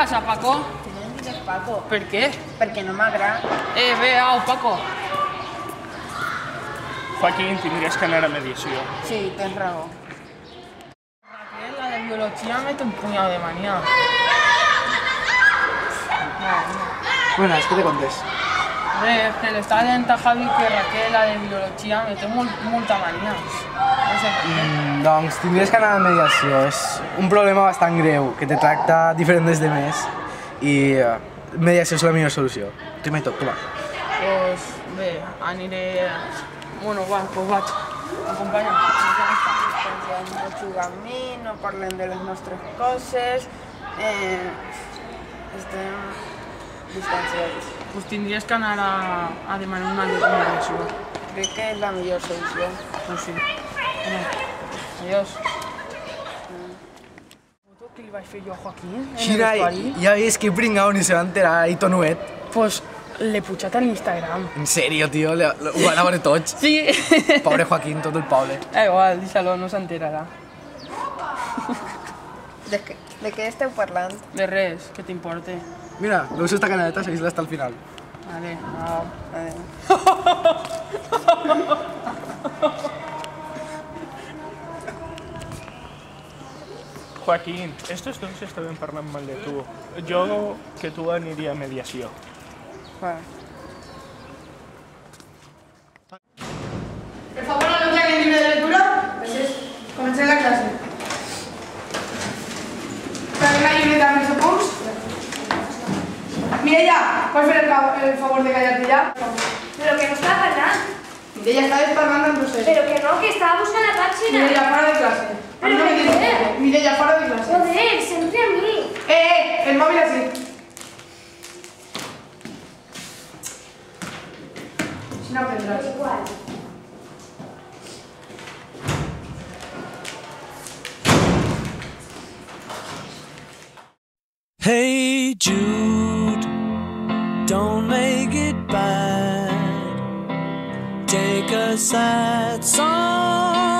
passa, Paco? Que no em digues Paco. Per què? Perquè no m'agrada. Bé, au, Paco. Joaquín, tindries que anar a mediació. Sí, tens raó. Raquel, la de biología mete un puñado de manía. Buenas, ¿qué te contés? Que le estaba dient a Javi que Raquel, la de biología, mete molta manía. No sé per què. Doncs tindries que anar a mediació. És un problema bastant greu, que te tracta diferent des de més i mediació és la millor solució. Primer tot, toma. Pues bé, aniré... Bueno, va, pues vaig. Acompanya. No jugar amb mi, no parlem de les nostres coses. Estem distanciats. Pues tindries que anar a demanar una mediació. Crec que és la millor solució. Pues sí. Bueno, adiós. ¿Qué le iba a decir yo a Joaquín? En el Xira, vestuari? ja ves que pringao ni se va enterar ahí tonuet. Pues le he pujat a l'Instagram. En serio, tío, ho van a veure tots. Sí. Pobre Joaquín, tot el poble. Igual, díselo, no s'enterarà. De què esteu parlant? De res, que t'importe. Mira, veus esta canaleta, seguís-la hasta el final. Vale, au. Adéu. Joaquín, estos dos estaven parlant mal de tu. Jo que tu aniria a mediació. Va. Por favor, no traigan el libro de lectura. Pues comencé la clase. Traigan la libreta de mis apunts. Mireia, vols fer el favor de callar-te ja? Pero que no estaba parlant. Mireia, estaves parlant amb Roser. Pero que no, que estaba buscando la página. Mireia, fora de clase. Pero No me ¿por tienes qué? que- Mireia, fora de clase. Joder, siempre a mí. El móvil así. Si no aprendrás. Igual. Hey Jude, don't make it bad. Take a sad song